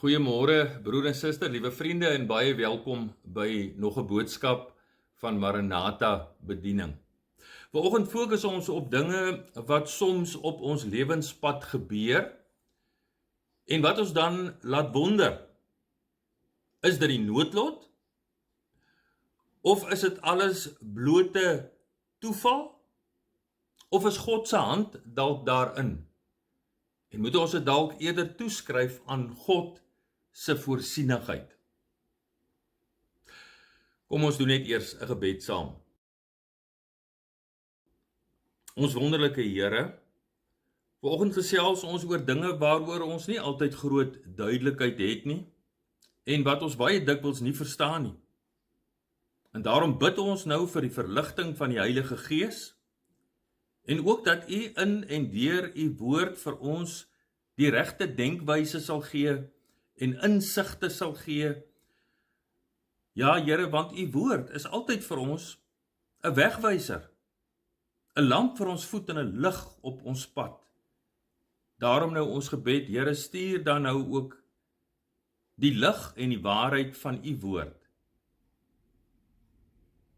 Goeiemôre broer en suster, liewe vriende en baie welkom by nog 'n boodskap van Maranatha bediening. Vanoggend fokus ons op dinge wat soms op ons lewenspad gebeur en wat ons dan laat wonder. Is dit die noodlot? Of is dit alles blote toeval? Of is God se hand dalk daarin? En moet ons dit dalk eerder toeskryf aan God se voorsienigheid? Kom ons doen net eers 'n gebed saam. Ons wonderlike Here, vanoggend gesels ons oor dinge waaroor ons nie altyd groot duidelikheid het nie en wat ons baie dikwels nie verstaan nie. En daarom bid ons nou vir die verligting van die Heilige Gees en ook dat U in en deur U woord vir ons die regte denkwyse sal gee en insigte sal gee. Ja, Here, want U woord is altyd vir ons 'n wegwyser, 'n lamp vir ons voet en 'n lig op ons pad. Daarom nou ons gebed, Here, stuur dan nou ook die lig en die waarheid van U woord,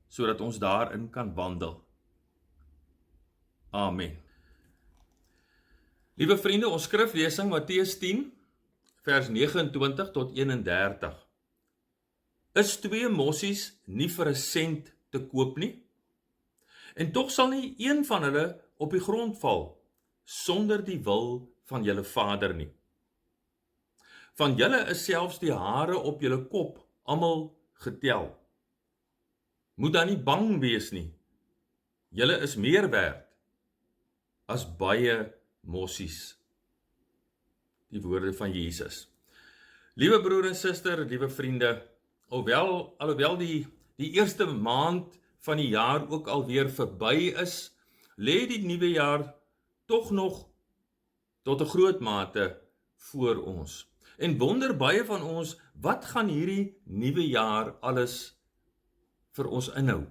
sodat ons daarin kan wandel. Amen. Liewe vriende, ons skriflesing Matteus 10 vers 29 tot 31. Is 2 mossies nie vir 'n sent te koop nie? En tog sal nie een van hulle op die grond val sonder die wil van julle Vader nie. Van julle is selfs die hare op julle kop almal getel. Moet dan nie bang wees nie. Julle is meer werd as baie mossies. Die woorde van Jesus. Liewe broer en suster, liewe vriende, alhoewel die eerste maand van die jaar ook alweer verby is, lê die nuwe jaar tog nog tot 'n groot mate voor ons. En wonder baie van ons, wat gaan hierdie nuwe jaar alles vir ons inhou?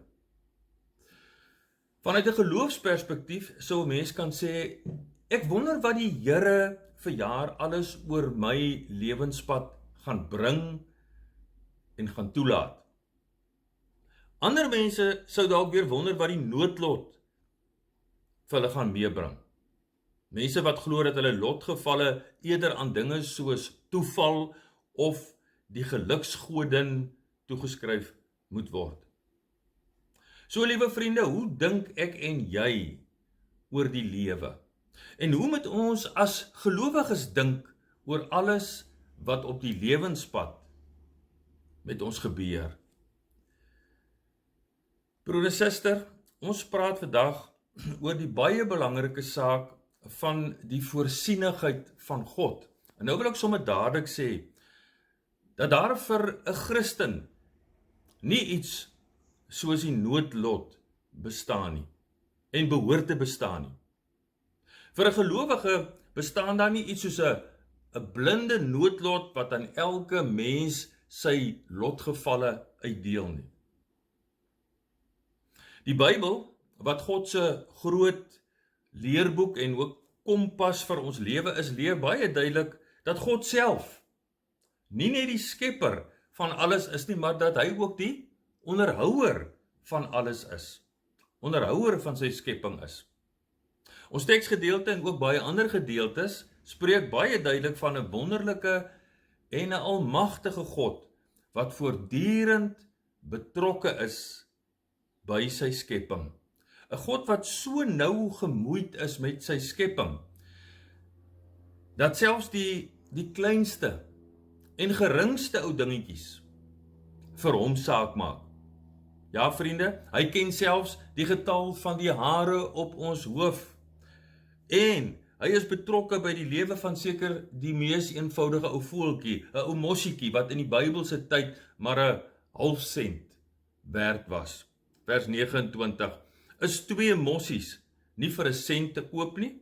Vanuit 'n geloofsperspektief sou 'n mens kan sê, ek wonder wat die Here vir jaar alles oor my lewenspad gaan bring en gaan toelaat. Ander mense sou dalk weer wonder wat die noodlot vir hulle gaan meebring. Mense wat glo dat hulle lotgevalle eerder aan dinge soos toeval of die geluksgodin toegeskryf moet word. So, liewe vriende, hoe dink ek en jy oor die lewe? En hoe moet ons as gelowiges dink oor alles wat op die lewenspad met ons gebeur? Broer en suster, ons praat vandag oor die baie belangrike saak van die voorsienigheid van God. En nou wil ek sommer dadelik sê, dat daar vir 'n Christen nie iets soos die noodlot bestaan nie, en behoort te bestaan nie. Vir 'n gelowige bestaan daar nie iets soos 'n blinde noodlot wat aan elke mens sy lotgevalle uitdeel nie. Die Bybel, wat God se groot leerboek en ook kompas vir ons lewe is, leer baie duidelik dat God self nie net die skepper van alles is nie, maar dat hy ook die onderhouer van alles is. Onderhouer van sy skepping is. Ons teksgedeelte en ook baie ander gedeeltes spreek baie duidelik van 'n wonderlike en 'n almagtige God wat voortdurend betrokke is by sy skepping. 'n God wat so nou gemoeid is met sy skepping, dat selfs die kleinste en geringste ou dingetjies vir hom saak maak. Ja, vriende, hy ken selfs die getal van die hare op ons hoof. En hy is betrokke by die lewe van seker die mees eenvoudige ou voeltjie, 'n ou mossietjie wat in die Bybelse tyd maar 'n half sent werd was. Vers 29. Is 2 mossies nie vir 'n sent te koop nie?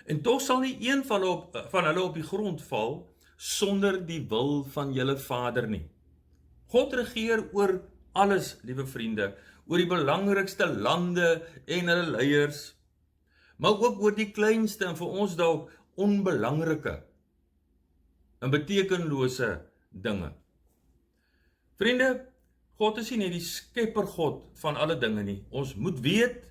En tog sal nie een van hulle op die grond val sonder die wil van julle Vader nie. God regeer oor alles, liewe vriende, oor die belangrikste lande en hulle leiers, maar ook oor die kleinste en vir ons dalk onbelangrike in betekenlose dinge. Vriende, God is nie net die skepper God van alle dinge nie. Ons moet weet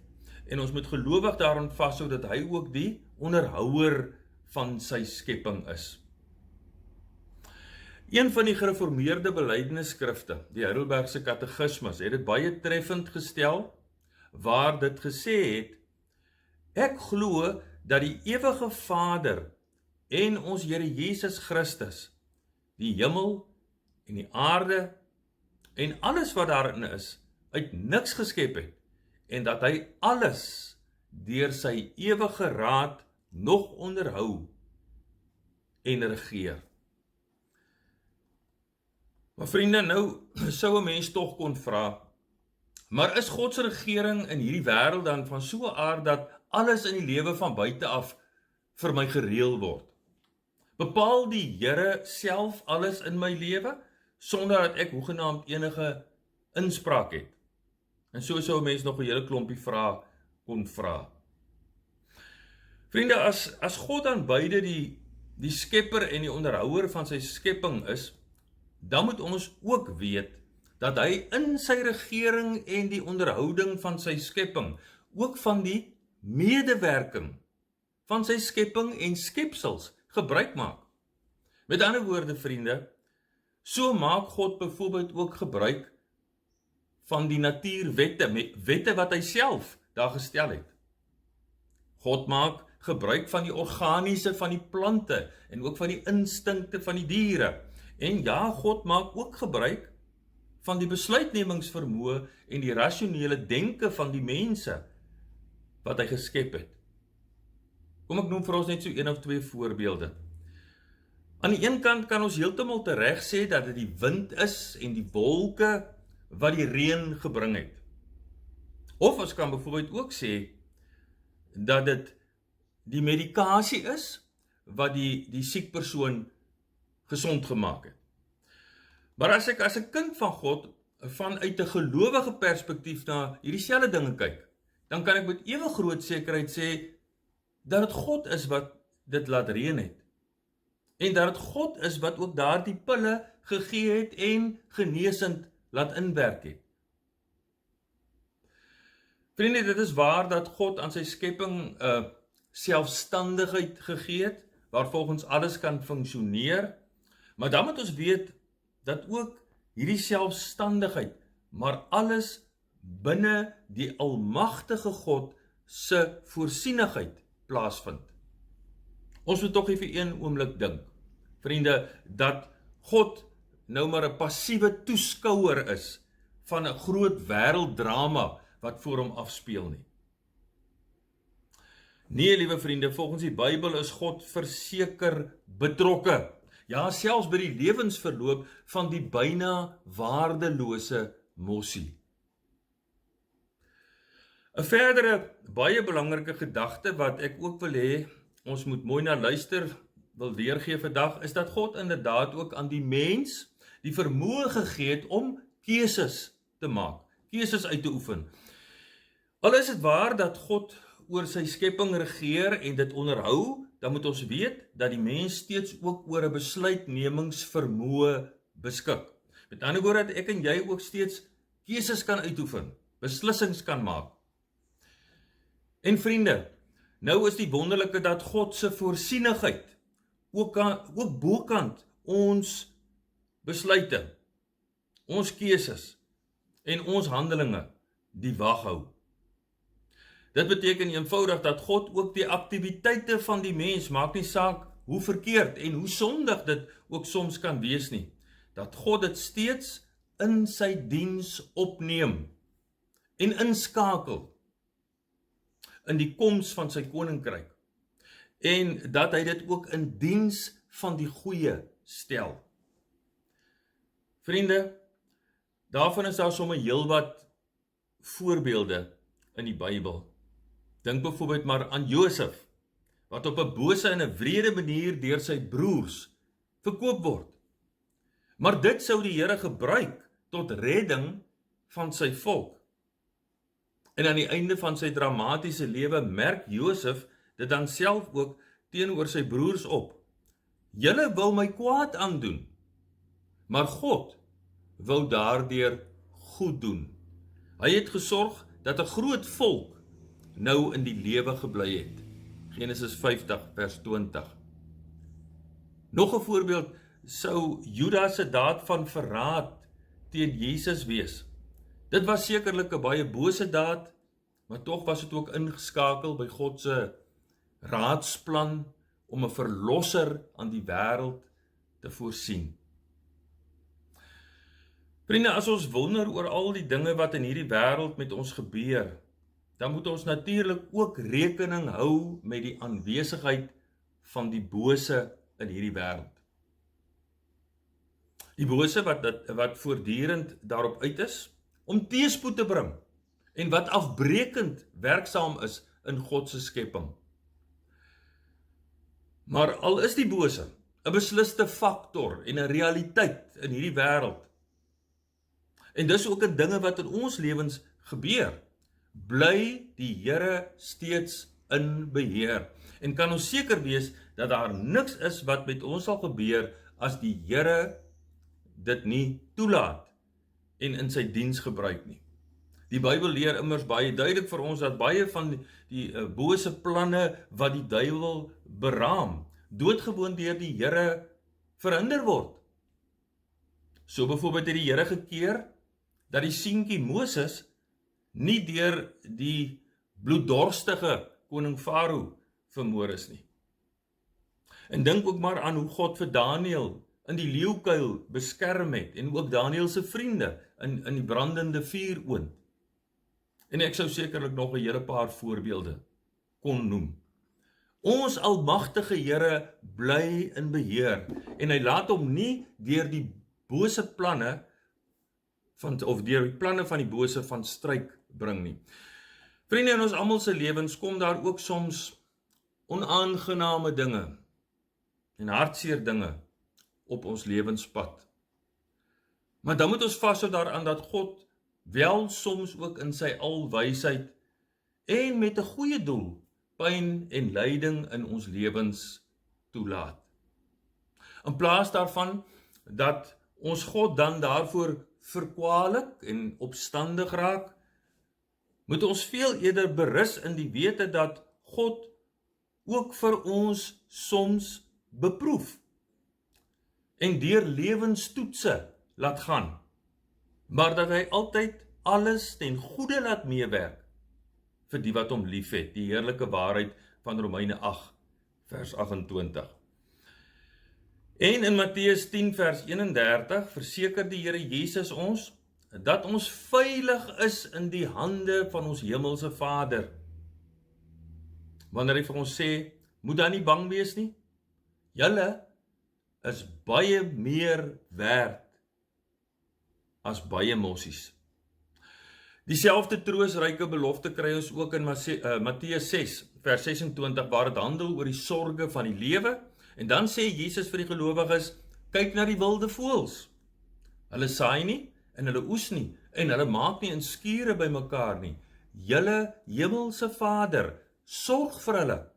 en ons moet gelowig daarin vashou dat hy ook die onderhouer van sy skepping is. Een van die gereformeerde belydenisskrifte, die Heidelbergse Katekismus, het dit baie treffend gestel, waar dit gesê het, ek glo dat die ewige Vader en ons Here Jesus Christus, die hemel en die aarde en alles wat daarin is, uit niks geskep het, en dat hy alles deur sy ewige raad nog onderhou en regeer. Maar vriende, nou sou 'n mens tog kon vra, maar is God se regering in hierdie wêreld dan van so 'n aard dat alles in die lewe van buite af vir my gereël word? Bepaal die Here self alles in my lewe, sonder dat ek hoegenaamd enige inspraak het? En so sou 'n mens nog 'n hele klompie vrae kon vra. Vriende, as God aan beide die skepper en die onderhouer van sy skepping is, dan moet ons ook weet dat hy in sy regering en die onderhouding van sy skepping ook van die medewerking van sy skepping en skepsels gebruik maak. Met ander woorde, vriende, so maak God byvoorbeeld ook gebruik van die natuurwette, wette wat hy self daar gestel het. God maak gebruik van die organiese van die plante en ook van die instinkte van die diere. En ja, God maak ook gebruik van die besluitnemingsvermoë en die rasionele denke van die mense wat hy geskep het. Kom ek noem vir ons net so 1 of 2 voorbeelde. Aan die een kant kan ons heeltemal tereg sê dat dit die wind is en die wolke wat die reën gebring het. Of ons kan byvoorbeeld ook sê dat dit die medikasie is wat die siek persoon gesond gemaak het. Maar as ek as 'n kind van God vanuit 'n gelowige perspektief na hierdie selfde dinge kyk, dan kan ek met ewe groot sekerheid sê dat dit God is wat dit laat reën het. En dat dit God is wat ook daardie pille gegee het en genesend laat inwerk het. Vriende, dit is waar dat God aan sy skepping selfstandigheid gegee het, waarvolgens alles kan funksioneer, maar dan moet ons weet dat ook hierdie selfstandigheid, maar alles binne die almagtige God se voorsienigheid plaasvind. Ons moet tog vir een oomblik dink, vriende, dat God nou maar 'n passiewe toeskouer is van 'n groot wêrelddrama wat voor hom afspeel nie. Nee, liewe vriende, volgens die Bybel is God verseker betrokke. Ja, selfs by die lewensverloop van die byna waardelose mossie. 'n verdere baie belangrike gedagte wat ek ook wil hê ons moet mooi na luister, wil weergee vandag, is dat God inderdaad ook aan die mens die vermoë gegee het om keuses te maak, keuses uit te oefen. Al is dit waar dat God oor sy skepping regeer en dit onderhou, dan moet ons weet dat die mens steeds ook oor 'n besluitnemingsvermoë beskik. Met ander woorde, dat ek en jy ook steeds keuses kan uitoefen, beslissings kan maak. En vriende, nou is die wonderlike dat God se voorsienigheid ook bokant ons besluite, ons keuses en ons handelinge die wag hou. Dit beteken eenvoudig dat God ook die aktiwiteite van die mens, maak nie saak hoe verkeerd en hoe sondig dit ook soms kan wees nie, dat God dit steeds in sy diens opneem en inskakel in die koms van sy koninkryk, en dat hy dit ook in diens van die goeie stel. Vriende, daarvan is daar sommer heelwat voorbeelde in die Bybel. Dink byvoorbeeld maar aan Josef, wat op 'n bose en 'n wrede manier deur sy broers verkoop word. Maar dit sou die Here gebruik tot redding van sy volk. En aan die einde van sy dramatiese lewe merk Josef dit dan self ook teenoor sy broers op, julle wou my kwaad aandoen, maar God wou daardeur goed doen. Hy het gesorg dat 'n groot volk nou in die lewe gebly het. Genesis 50 vers 20. Nog 'n voorbeeld sou Judas se daad van verraad teen Jesus wees. Dit was sekerlik 'n baie bose daad, maar tog was dit ook ingeskakel by God se raadsplan om 'n verlosser aan die wêreld te voorsien. Vriende, as ons wonder oor al die dinge wat in hierdie wêreld met ons gebeur, dan moet ons natuurlik ook rekening hou met die aanwesigheid van die bose in hierdie wêreld. Die bose wat voortdurend daarop uit is om teëspoed te bring en wat afbreekend werksaam is in God se skepping. Maar al is die bose 'n besliste faktor en 'n realiteit in hierdie wêreld, en dis ook 'n dinge wat in ons lewens gebeur, bly die Here steeds in beheer. En kan ons seker wees dat daar niks is wat met ons sal gebeur as die Here dit nie toelaat en in sy diens gebruik nie. Die Bybel leer immers baie duidelik vir ons dat baie van die bose planne wat die duiwel beraam, doodgewoon deur die Here verhinder word. So byvoorbeeld het die Here gekeer dat die seentjie Moses nie deur die bloeddorstige koning Farao vermoor is nie. En dink ook maar aan hoe God vir Daniël in die leeukuil beskerm het, en ook Daniël se vriende in die brandende vuuroond. En ek sou sekerlik nog 'n hele paar voorbeelde kon noem. Ons almagtige Here bly in beheer, en hy laat hom nie deur die bose planne of deur die planne van die bose van stryk bring nie. Vriende, in ons almal se lewens kom daar ook soms onaangename dinge en hartseer dinge op ons lewenspad. Maar dan moet ons vashou daaraan dat God wel soms ook in sy alwysheid en met 'n goeie doel pyn en lyding in ons lewens toelaat. In plaas daarvan dat ons God dan daarvoor verkwalik en opstandig raak, moet ons veel eerder berus in die wete dat God ook vir ons soms beproef en deur lewenstoetse laat gaan, maar dat hy altyd alles ten goeie laat meewerk vir die wat hom liefhet, die heerlike waarheid van Romeine 8 vers 28. En in Matteus 10 vers 31 verseker die Here Jesus ons dat ons veilig is in die hande van ons hemelse Vader. Wanneer hy vir ons sê, moet dan nie bang wees nie. Julle is baie meer werd as baie mossies. Dieselfde troosryke belofte kry ons ook in Matteus 6 vers 26 waar dit handel oor die sorge van die lewe. En dan sê Jesus vir die gelowiges, kyk na die wilde voëls. Hulle saai nie en hulle oes nie en hulle maak nie in skure bymekaar nie. Julle hemelse Vader sorg vir hulle.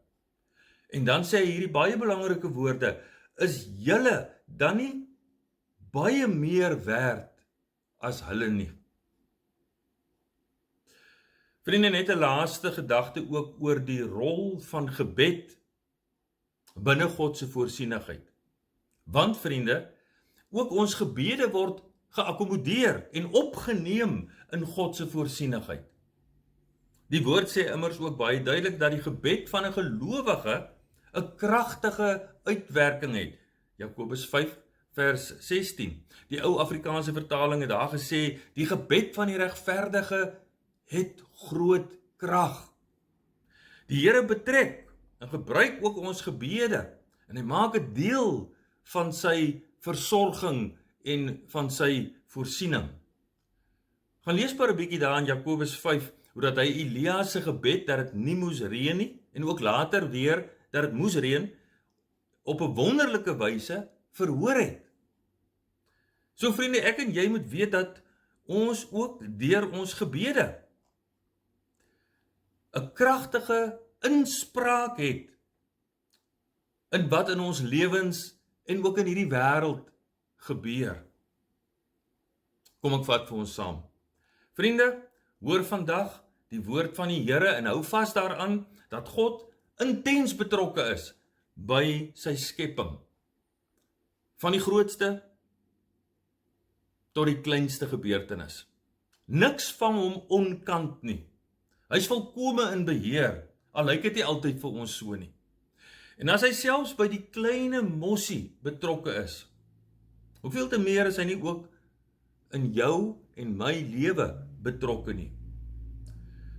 En dan sê hy hierdie baie belangrike woorde, is julle dan nie baie meer werd as hulle nie? Vriende, net 'n laaste gedagte ook oor die rol van gebed binne God se voorsienigheid. Want vriende, ook ons gebede word geakkommodeer en opgeneem in God se voorsienigheid. Die woord sê immers ook baie duidelik dat die gebed van 'n gelowige 'n kragtige uitwerking het. Jakobus 5 vers 16. Die ou Afrikaanse vertaling het daar gesê, die gebed van die regverdige het groot krag. Die Here betrek en gebruik ook ons gebede, en hy maak dit deel van sy versorging en van sy voorsiening. Gaan lees maar 'n bietjie daar in Jakobus 5, hoe dat hy Elia se gebed dat dit nie moes reën nie, en ook later weer dat dit moes reën, op 'n wonderlike wyse verhoor het. So vriende, ek en jy moet weet dat ons ook deur ons gebede 'n kragtige inspraak het in wat in ons lewens en ook in hierdie wêreld gebeur. Kom ek vat vir ons saam. Vriende, hoor vandag die woord van die Here en hou vas daaraan dat God intens betrokke is by sy skepping. Van die grootste tot die kleinste gebeurtenis. Niks vang hom onkant nie. Hy is volkome in beheer, al lyk dit nie altyd vir ons so nie. En as hy selfs by die kleine mossie betrokke is, hoeveel te meer is hy nie ook in jou en my lewe betrokke nie.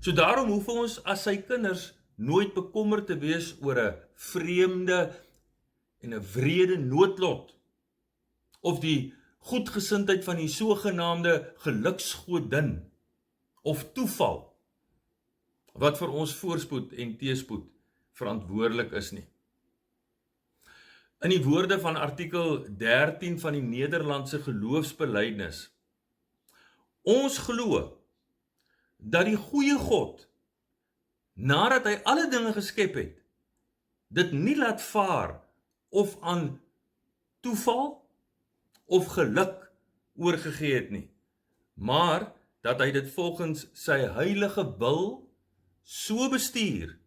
So daarom hoef ons as sy kinders nooit bekommerd te wees oor 'n vreemde en 'n wrede noodlot, of die goedgesindheid van die sogenaamde geluksgodin, of toeval, wat vir ons voorspoed en teëspoed verantwoordelik is nie. In die woorde van artikel 13 van die Nederlandse geloofsbelijdenis, ons glo dat die goeie God, nadat hy alle dinge geskep het, dit nie laat vaar of aan toeval of geluk oorgegee het nie, maar dat hy dit volgens sy heilige wil so bestuur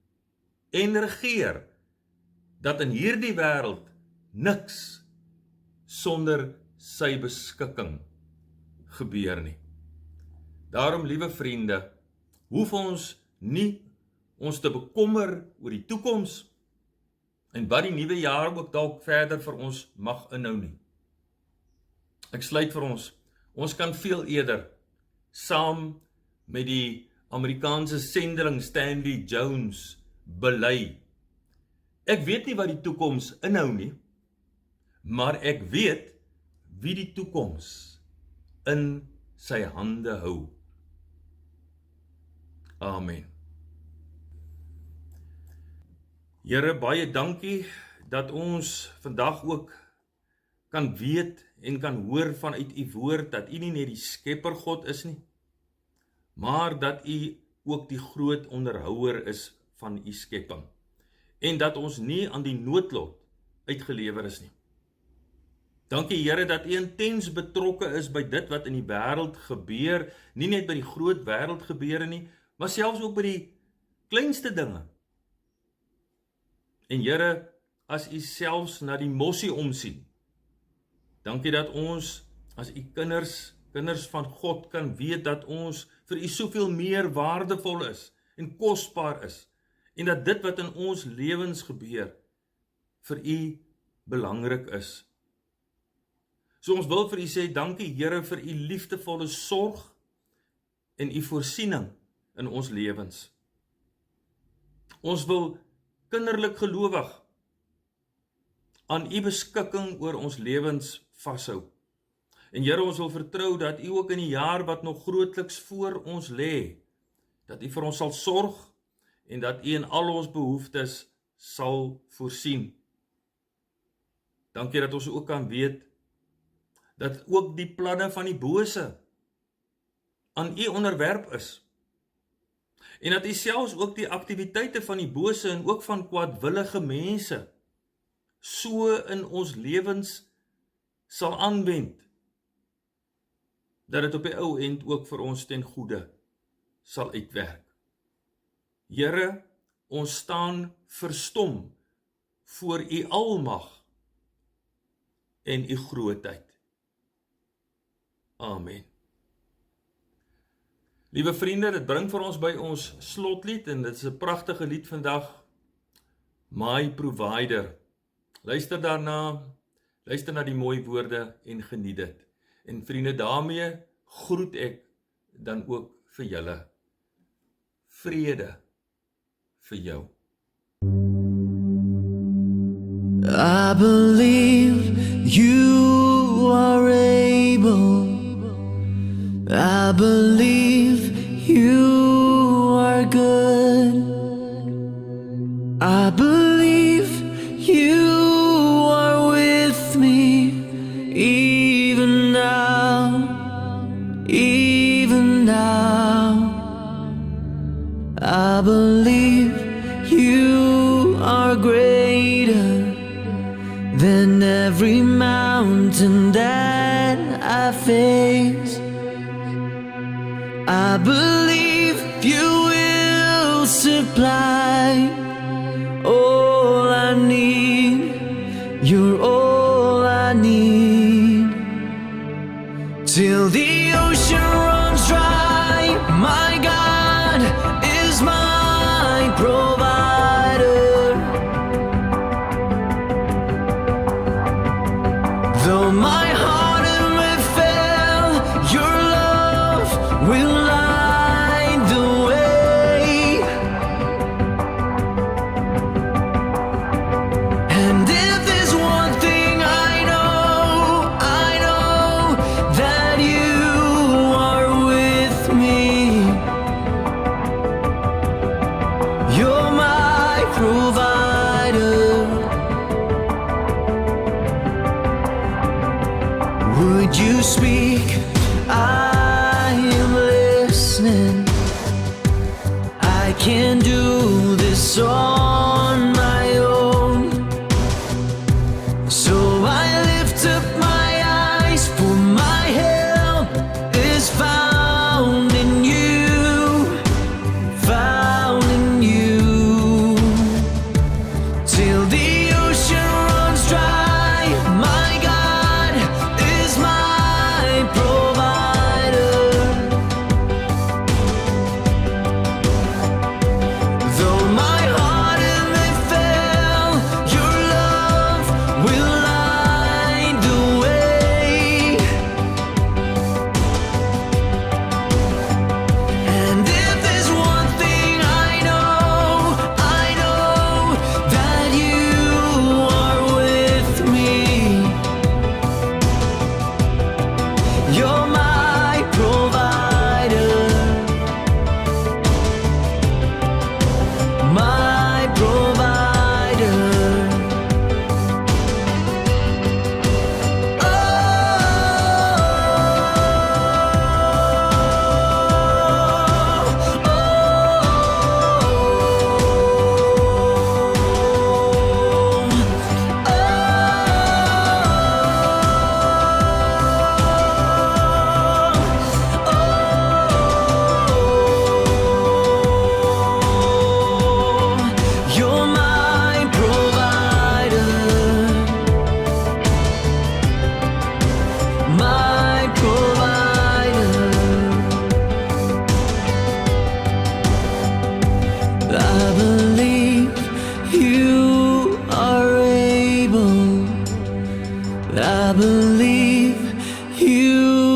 en regeer, dat in hierdie wêreld niks sonder sy beskikking gebeur nie. Daarom, liewe vriende, hoef ons nie ons te bekommer oor die toekoms en wat die nuwe jaar ook dalk verder vir ons mag inhou nie. Ek sluit vir ons kan veel eerder saam met die Amerikaanse sendeling Stanley Jones bely. Ek weet nie wat die toekoms inhou nie, maar ek weet wie die toekoms in sy hande hou. Amen. Here, baie dankie dat ons vandag ook kan weet en kan hoor vanuit u woord dat u nie net die skepper God is nie, maar dat u ook die groot onderhouer is van u skepping, en dat ons nie aan die noodlot uitgelewer is nie. Dankie Here dat u intens betrokke is by dit wat in die wêreld gebeur, nie net by die groot wêreld gebeure nie, maar selfs ook by die kleinste dinge. En Here, as u selfs na die mossie omsien, dankie dat ons as u kinders van God kan weet dat ons vir u soveel meer waardevol is en kosbaar is, en dat dit wat in ons lewens gebeur vir u belangrik is. So ons wil vir u sê, dankie Here vir u liefdevolle sorg en u voorsiening in ons lewens. Ons wil kinderlik gelowig aan u beskikking oor ons lewens vashou. En Here, ons wil vertrou dat u ook in die jaar wat nog grootliks voor ons lê, dat u vir ons sal sorg en dat u in al ons behoeftes sal voorsien. Dankie dat ons ook kan weet dat ook die planne van die bose aan u onderwerp is. En dat u selfs ook die aktiwiteite van die bose en ook van kwaadwillige mense so in ons lewens sal aanwend, dat dit op die ou end ook vir ons ten goeie sal uitwerk. Here, ons staan verstom voor u almag en u grootheid. Amen. Liewe vriende, dit bring vir ons by ons slotlied, en dit is 'n pragtige lied vandag, My Provider. Luister daarna, luister na die mooi woorde en geniet dit. En vriende, daarmee groet ek dan ook vir julle. Vrede vir jou. I believe you are able. I believe you are good. I believe you are with me, even now, even now. I believe you are greater than every every mountain that I face. I believe you will supply all I need. You're all I need. Till the ocean runs dry, my God is my provider. Though my heart may fail, your love will light the way. And if there's one thing I know that you are with me. You're my provider. Would you speak? I am listening. I can't do this on my own. So I lift up my eyes, for my help is found in you, found in you. Till the ocean runs dry, my God is my provider. Though my heart may fail, your love will light the way. And if there's one thing I know that you are with me. You're my provider, my provider. You're my provider, my provider. I believe you are able. I believe you